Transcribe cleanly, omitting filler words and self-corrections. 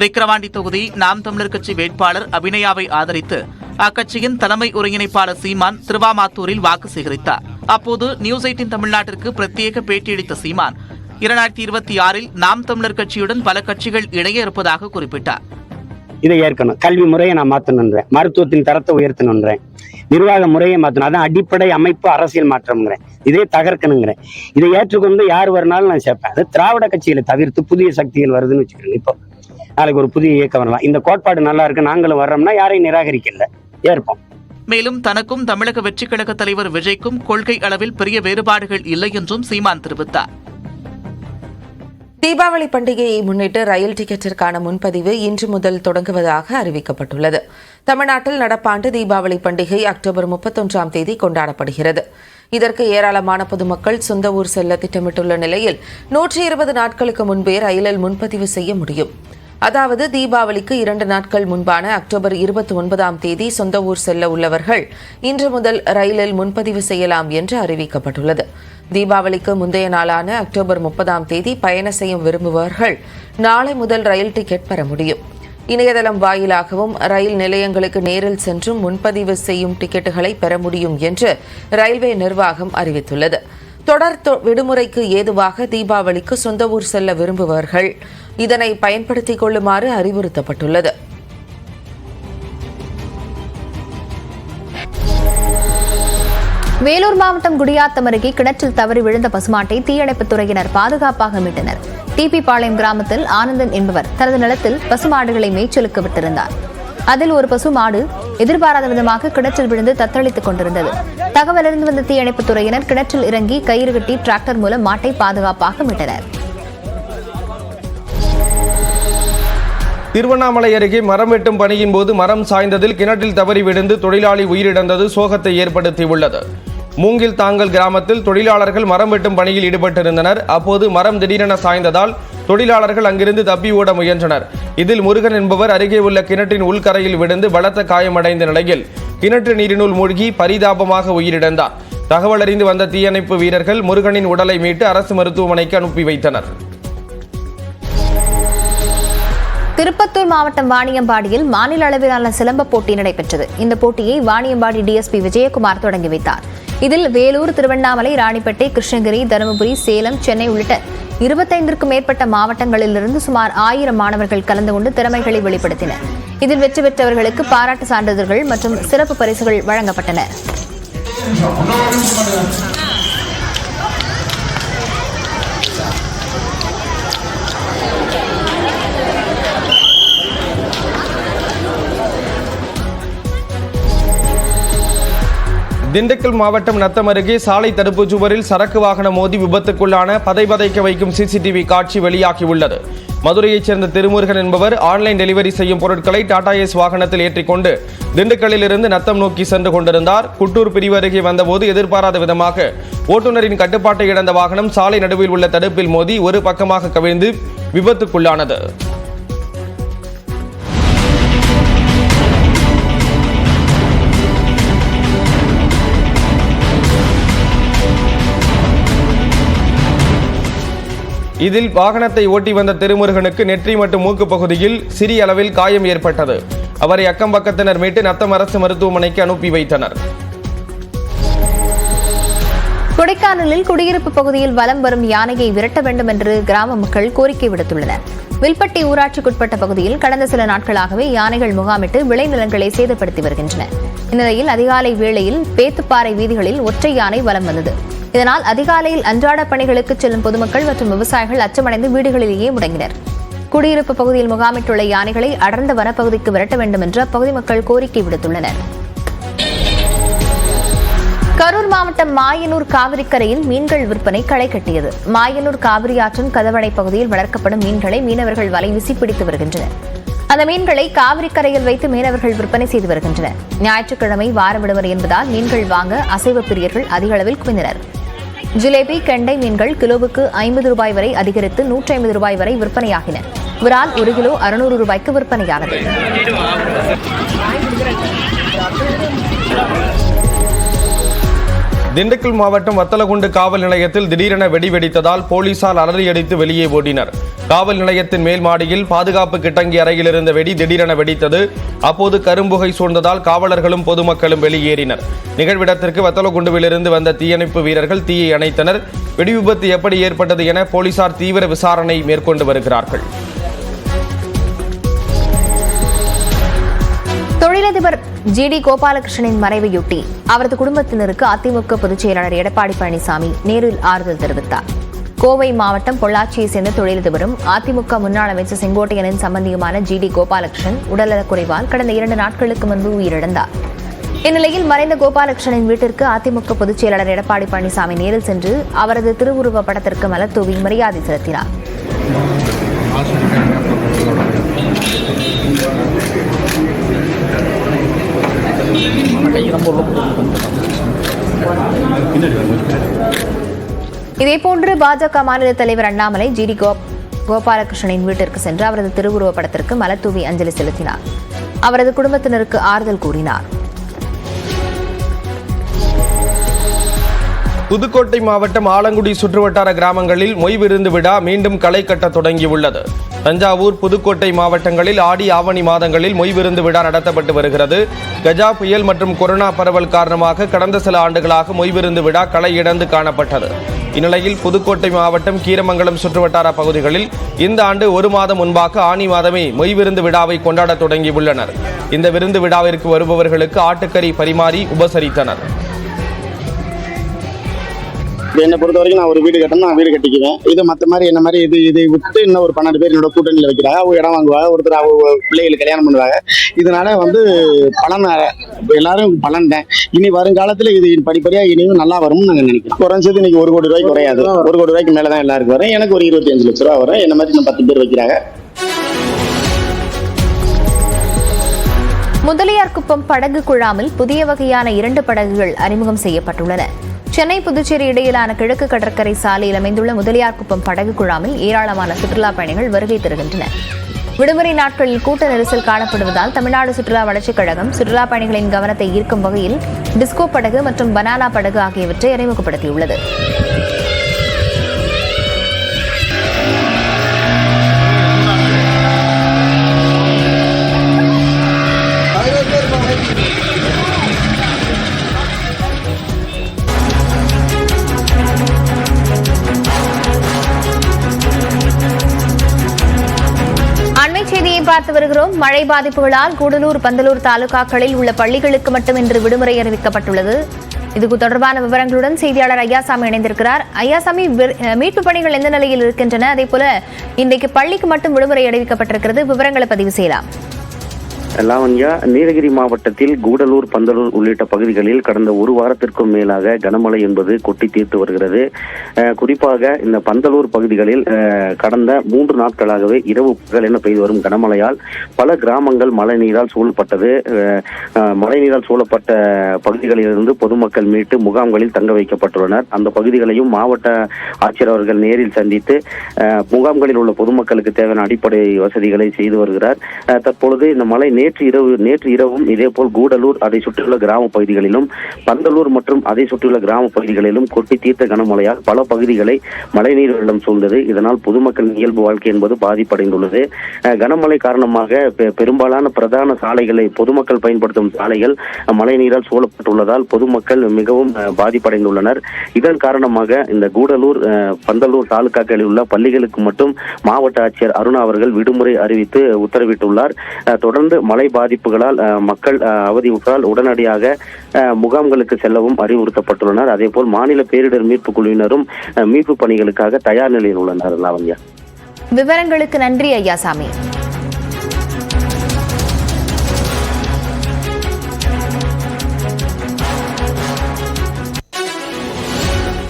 விக்கிரவாண்டி தொகுதி நாம் தமிழர் கட்சி வேட்பாளர் அபிநயாவை ஆதரித்து அக்கட்சியின் தலைமை ஒருங்கிணைப்பாளர் சீமான் திருவாமாத்தூரில் வாக்கு சேகரித்தார். அப்போது நியூஸ் 18 தமிழ்நாட்டிற்கு பிரத்யேக பேட்டியளித்த சீமான் 2026 நாம் தமிழர் கட்சியுடன் பல கட்சிகள் இணைய இருப்பதாக குறிப்பிட்டார். இதை ஏற்கணும். கல்வி முறையை நான் மாற்றணுன்றேன், மருத்துவத்தின் தரத்தை உயர்த்தணுன்றேன், நிர்வாக முறையை மாற்றணும், அதான் அடிப்படை அமைப்பு அரசியல் மாற்றம்ங்கிறேன். இதே தகர்க்கணுங்கிறேன். இதை ஏற்றுக்கொண்டு யார் வரனாலும் நான் சேர்ப்பேன். அது திராவிட கட்சிகளை தவிர்த்து புதிய சக்திகள் வருதுன்னு வச்சுக்கிறேன். இப்போ நாளைக்கு ஒரு புதிய இயக்கம் வரலாம். இந்த கோட்பாடு நல்லா இருக்கு, நாங்களும் வர்றோம்னா யாரையும் நிராகரிக்கல, ஏற்போம். மேலும் தனக்கும் தமிழக வெற்றிக் கழக தலைவர் விஜய்க்கும் கொள்கை அளவில் பெரிய வேறுபாடுகள் இல்லை என்றும் சீமான் தெரிவித்தார். தீபாவளி பண்டிகையை முன்னிட்டு ரயில் டிக்கெட்டிற்கான முன்பதிவு இன்று முதல் தொடங்குவதாக அறிவிக்கப்பட்டுள்ளது. தமிழ்நாட்டில் நடப்பாண்டு தீபாவளி பண்டிகை அக்டோபர் 31ஆம் தேதி கொண்டாடப்படுகிறது. இதற்கு ஏராளமான பொதுமக்கள் சொந்த ஊர் செல்ல திட்டமிட்டுள்ள நிலையில் 120 நாட்களுக்கு முன்பே ரயிலில் முன்பதிவு செய்ய முடியும். அதாவது தீபாவளிக்கு 2 நாட்கள் முன்பான அக்டோபர் 29ஆம் தேதி சொந்த ஊர் செல்ல உள்ளவர்கள் இன்று முதல் ரயிலில் முன்பதிவு செய்யலாம் என்று அறிவிக்கப்பட்டுள்ளது. தீபாவளிக்கு முந்தைய நாளான அக்டோபர் 30ஆம் தேதி பயணம் செய்ய விரும்புபவர்கள் நாளை முதல் ரயில் டிக்கெட் பெற முடியும். இணையதளம் வாயிலாகவும் ரயில் நிலையங்களுக்கு நேரில் சென்றும் முன்பதிவு செய்யும் டிக்கெட்டுகளை பெற முடியும் என்று ரயில்வே நிர்வாகம் அறிவித்துள்ளது. தொடர் விடுமுறைக்கு ஏதுவாக தீபாவளிக்கு சொந்த ஊர் செல்ல விரும்புபவர்கள் இதனை பயன்படுத்திக் கொள்ளுமாறு அறிவுறுத்தப்பட்டுள்ளது. வேலூர் மாவட்டம் குடியாத்தம் அருகே கிணற்றில் தவறி விழுந்த பசுமாட்டை தீயணைப்புத் துறையினர் பாதுகாப்பாக மீட்டனர். டிபி பாளையம் கிராமத்தில் ஆனந்தன் என்பவர் தனது நிலத்தில் பசுமாடுகளை மேய்ச்சலுக்கு விட்டிருந்தார். அதில் ஒரு பசுமாடு எதிர்பாராத விதமாக கிணற்றில் விழுந்து தத்தளித்துக் கொண்டிருந்தது. தகவலறிந்து வந்த தீயணைப்புத் துறையினர் கிணற்றில் இறங்கி கயிறு கட்டி டிராக்டர் மூலம் மாட்டை பாதுகாப்பாக மீட்டனர். திருவண்ணாமலை அருகே மரம் வெட்டும் பணியின் போது மரம் சாய்ந்ததில் கிணற்றில் தவறி விழுந்து தொழிலாளி உயிரிழந்தது சோகத்தை ஏற்படுத்தியுள்ளது. மூங்கில் தாங்கல் கிராமத்தில் தொழிலாளர்கள் மரம் வெட்டும் பணியில் ஈடுபட்டிருந்தனர். அப்போது மரம் திடீரென சாய்ந்ததால் தொழிலாளர்கள் அங்கிருந்து தப்பி ஓட முயன்றனர். இதில் முருகன் என்பவர் அருகே உள்ள கிணற்றின் உள்கரையில் விழுந்து பலத்த காயமடைந்த நிலையில் கிணற்று நீரினுள் மூழ்கி பரிதாபமாக உயிரிழந்தார். தகவல் அறிந்து வந்த தீயணைப்பு வீரர்கள் முருகனின் உடலை மீட்டு அரசு மருத்துவமனைக்கு அனுப்பி வைத்தனர். திருப்பத்தூர் மாவட்டம் வாணியம்பாடியில் மாநில அளவிலான சிலம்ப போட்டி நடைபெற்றது. இந்த போட்டியை வாணியம்பாடி டிஎஸ்பி விஜயகுமார் தொடங்கி வைத்தார். இதில் வேலூர், திருவண்ணாமலை, ராணிப்பேட்டை, கிருஷ்ணகிரி, தருமபுரி, சேலம், சென்னை உள்ளிட்ட 25க்கும் மேற்பட்ட மாவட்டங்களிலிருந்து சுமார் 1000 மாணவர்கள் கலந்து கொண்டு திறமைகளை வெளிப்படுத்தினர். இதில் வெற்றி பெற்றவர்களுக்கு பாராட்டு சான்றிதழ்கள் மற்றும் சிறப்பு பரிசுகள் வழங்கப்பட்டன. திண்டுக்கல் மாவட்டம் நத்தம் அருகே சாலை தடுப்பு சுவரில் சரக்கு வாகனம் மோதி விபத்துக்குள்ளான பதைபதைக்க வைக்கும் சிசிடிவி காட்சி வெளியாகியுள்ளது. மதுரையைச் சேர்ந்த திருமுருகன் என்பவர் ஆன்லைன் டெலிவரி செய்யும் பொருட்களை டாடா ஏஸ் வாகனத்தில் ஏற்றிக்கொண்டு திண்டுக்கல்லில் இருந்து நத்தம் நோக்கி சென்று கொண்டிருந்தார். குட்டூர் பிரிவு அருகே வந்தபோது எதிர்பாராத விதமாக ஓட்டுநரின் கட்டுப்பாட்டை இழந்த வாகனம் சாலை நடுவில் உள்ள தடுப்பில் மோதி ஒரு பக்கமாக கவிழ்ந்து விபத்துக்குள்ளானது. இதில் வாகனத்தை ஓட்டி வந்த திருமுருகனுக்கு நெற்றி மற்றும் மூக்கு பகுதியில் சிறிய அளவில் காயம் ஏற்பட்டது. அவரை அக்கம் பக்கத்தினர் மீட்டு நத்தம் அரசு மருத்துவமனைக்கு அனுப்பி வைத்தனர். கொடைக்கானலில் குடியிருப்பு பகுதியில் வலம் வரும் யானையை விரட்ட வேண்டும் என்று கிராம மக்கள் கோரிக்கை விடுத்துள்ளனர். வில்பட்டி ஊராட்சிக்குட்பட்ட பகுதியில் கடந்த சில நாட்களாகவே யானைகள் முகாமிட்டு விளைநிலங்களை சேதப்படுத்தி வருகின்றன. இந்நிலையில் அதிகாலை வேளையில் பேத்துப்பாறை வீதிகளில் ஒற்றை யானை வலம் வந்தது. இதனால் அதிகாலையில் அன்றாட பணிகளுக்கு செல்லும் பொதுமக்கள் மற்றும் விவசாயிகள் அச்சமடைந்து வீடுகளிலேயே முடங்கினர். குடியிருப்பு பகுதியில் முகாமிட்டுள்ள யானைகளை அடர்ந்த வனப்பகுதிக்கு விரட்ட வேண்டும் என்று அப்பகுதி மக்கள் கோரிக்கை விடுத்துள்ளனர். கரூர் மாவட்டம் மாயனூர் காவிரிக்கரையில் மீன்கள் விற்பனை களை கட்டியது. மாயனூர் காவிரி ஆற்றின் கதவணை பகுதியில் வளர்க்கப்படும் மீன்களை மீனவர்கள் வலை வீசி பிடித்து வருகின்றனர். அந்த மீன்களை காவிரிக்கரையில் வைத்து மீனவர்கள் விற்பனை செய்து வருகின்றனர். ஞாயிற்றுக்கிழமை வார விடுமுறை என்பதால் மீன்கள் வாங்க அசைவ பிரியர்கள் அதிக அளவில் குவிந்தனர். ஜிலேபி, கெண்டை மீன்கள் கிலோவுக்கு 50 ரூபாய் வரை அதிகரித்து 150 ரூபாய் வரை விற்பனையாகின. விரால் 1 கிலோ 600 ரூபாய்க்கு விற்பனையானது. திண்டுக்கல் மாவட்டம் வத்தலகுண்டு காவல் நிலையத்தில் திடீரென வெடி வெடித்ததால் போலீசார் அலறியடித்து வெளியே ஓடினர். காவல் நிலையத்தின் மேல் மாடியில் பாதுகாப்பு கிட்டங்கி அறையில் இருந்த வெடி திடீரென வெடித்தது. அப்போது கரும்புகை சூழ்ந்ததால் காவலர்களும் பொதுமக்களும் வெளியேறினர். நிகழ்விடத்திற்கு வத்தலகுண்டுவிலிருந்து வந்த தீயணைப்பு வீரர்கள் தீயை அணைத்தனர். வெடி விபத்து எப்படி ஏற்பட்டது என போலீசார் தீவிர விசாரணை மேற்கொண்டு வருகிறார்கள். தொழிலதிபர் ஜிடி கோபாலகிருஷ்ணனின் மறைவையொட்டி அவரது குடும்பத்தினருக்கு அதிமுக பொதுச் செயலாளர் எடப்பாடி பழனிசாமி நேரில் ஆறுதல் தெரிவித்தார். கோவை மாவட்டம் பொள்ளாச்சியை சேர்ந்த தொழிலதிபரும் அதிமுக முன்னாள் அமைச்சர் செங்கோட்டையனின் சம்பந்தியுமான ஜிடி கோபாலகிருஷ்ணன் உடல்நலக்குறைவால் கடந்த 2 நாட்களுக்கு முன்பு உயிரிழந்தார். இந்நிலையில் மறைந்த கோபாலகிருஷ்ணனின் வீட்டிற்கு அதிமுக பொதுச் செயலாளர் எடப்பாடி பழனிசாமி நேரில் சென்று அவரது திருவுருவ படத்திற்கு மலர் தூவி மரியாதை செலுத்தினார். இதேபோன்று பாஜக மாநில தலைவர் அண்ணாமலை ஜிடி கோபாலகிருஷ்ணனின் வீட்டிற்கு சென்று அவரது திருவுருவ படத்திற்கு மலர் தூவி அஞ்சலி செலுத்தினார். அவரது குடும்பத்தினருக்கு ஆறுதல் கூறினார். புதுக்கோட்டை மாவட்டம் ஆலங்குடி சுற்றுவட்டார கிராமங்களில் மொய் விருந்து விழா மீண்டும் களை கட்ட தொடங்கியுள்ளது. தஞ்சாவூர், புதுக்கோட்டை மாவட்டங்களில் ஆடி ஆவணி மாதங்களில் மொய் விருந்து விழா நடத்தப்பட்டு வருகிறது. கஜா புயல் மற்றும் கொரோனா பரவல் காரணமாக கடந்த சில ஆண்டுகளாக மொய் விருந்து விழா களை இழந்து காணப்பட்டது. இந்நிலையில் புதுக்கோட்டை மாவட்டம் கீரமங்கலம் சுற்றுவட்டார பகுதிகளில் இந்த ஆண்டு 1 மாதம் முன்பாக ஆனி மாதமே மொய் விருந்து விழாவை கொண்டாட தொடங்கியுள்ளனர். இந்த விருந்து விழாவிற்கு வருபவர்களுக்கு ஆட்டுக்கறி பரிமாறி உபசரித்தனர். என்னை பொறுத்த வரைக்கும் நான் ஒரு வீடு கட்டணும், நான் வீடு கட்டிக்குவேன். இது மற்ற மாதிரி என்ன மாதிரி இதை விட்டு இன்னும் ஒரு 12 பேர் என்னோட கூட்டணியில் வைக்கிறாங்க. அவங்க இடம் வாங்குவாங்க, ஒருத்தர் அவங்க பிள்ளைகளுக்கு கல்யாணம் பண்ணுவாங்க. இதனால பலன் எல்லாரும் பலன் தான். இனி வருங்காலத்தில் இது படிப்படியா இனியும் நல்லா வரும்னு நாங்கள் நினைக்கிறோம். குறைஞ்சது இன்னைக்கு 1 கோடி ரூபாய்க்கு குறையாது. 1 கோடி ரூபாய்க்கு மேலே தான் எல்லாருக்கும் வரும். எனக்கு ஒரு 25 லட்ச ரூபா வரும். என்ன மாதிரி இன்னும் 10 பேர் வைக்கிறாங்க. முதலியார்குப்பம் படகு குழாமில் புதிய வகையான 2 படகுகள் அறிமுகம் செய்யப்பட்டுள்ளன. சென்னை புதுச்சேரி இடையிலான கிழக்கு கடற்கரை சாலையில் அமைந்துள்ள முதலியார்குப்பம் படகு குழாமில் ஏராளமான சுற்றுலா பயணிகள் வருகை தருகின்றனர். விடுமுறை நாட்களில் கூட்ட நெரிசல் காணப்படுவதால் தமிழ்நாடு சுற்றுலா வளர்ச்சிக் கழகம் சுற்றுலா பயணிகளின் கவனத்தை ஈர்க்கும் வகையில் டிஸ்கோ படகு மற்றும் பனானா படகு ஆகியவற்றை அறிமுகப்படுத்தியுள்ளது. செய்தியை பார்த்து வருகிறோம். மழை பாதிப்புகளால் கூடலூர், பந்தலூர் தாலுகாக்களில் உள்ள பள்ளிகளுக்கு மட்டும் இன்று விடுமுறை அறிவிக்கப்பட்டுள்ளது. இது தொடர்பான விவரங்களுடன் செய்தியாளர் ஐயாசாமி இணைந்திருக்கிறார். ஐயாசாமி, மீட்பு பணிகள் எந்த நிலையில் இருக்கின்றன? அதே போல இன்றைக்கு பள்ளிக்கு மட்டும் விடுமுறை அறிவிக்கப்பட்டிருக்கிறது. விவரங்களை பதிவு செய்யலாம். லாவண்யா, நீலகிரி மாவட்டத்தில் கூடலூர், பந்தலூர் உள்ளிட்ட பகுதிகளில் கடந்த 1 வாரத்திற்கும் மேலாக கனமழை என்பது கொட்டி தீர்த்து வருகிறது. குறிப்பாக இந்த பந்தலூர் பகுதிகளில் கடந்த 3 நாட்களாகவே இரவு பகல் என பெய்து வரும் கனமழையால் பல கிராமங்கள் மழைநீரால் சூழப்பட்டது. மழைநீரால் சூழப்பட்ட பகுதிகளிலிருந்து பொதுமக்கள் மீட்டு முகாம்களில் தங்க வைக்கப்பட்டுள்ளனர். அந்த பகுதிகளையும் மாவட்ட ஆட்சியர் அவர்கள் நேரில் சந்தித்து முகாம்களில் உள்ள பொதுமக்களுக்கு தேவையான அடிப்படை வசதிகளை செய்து வருகிறார். தற்பொழுது இந்த மழை நேற்று இரவும் இதேபோல் கூடலூர், அதை சுற்றியுள்ள கிராம பகுதிகளிலும், பந்தலூர் மற்றும் அதை சுற்றியுள்ள கிராம பகுதிகளிலும் கொட்டி தீர்த்த கனமழையால் பல பகுதிகளை மழைநீர் வெள்ளம் சூழ்ந்தது. இதனால் பொதுமக்களின் இயல்பு வாழ்க்கை என்பது பாதிப்படைந்துள்ளது. கனமழை காரணமாக பெரும்பாலான பிரதான சாலைகளை, பொதுமக்கள் பயன்படுத்தும் சாலைகள் மழைநீரால் சூழப்பட்டுள்ளதால் பொதுமக்கள் மிகவும் பாதிப்படைந்துள்ளனர். இதன் காரணமாக இந்த கூடலூர், பந்தலூர் தாலுகாக்களில் உள்ள பள்ளிகளுக்கு மட்டும் மாவட்ட ஆட்சியர் அருணா அவர்கள் விடுமுறை அறிவித்து உத்தரவிட்டுள்ளார். தொடர்ந்து மழை பாதிப்புகளால் மக்கள் அவதியுற்றால் உடனடியாக முகாம்களுக்கு செல்லவும் அறிவுறுத்தப்பட்டுள்ளனர். அதேபோல் மாநில பேரிடர் மீட்பு குழுவினரும் மீட்பு பணிகளுக்காக தயார் நிலையில் உள்ளனர். லாவண்யா, விவரங்களுக்கு நன்றி ஐயாசாமி.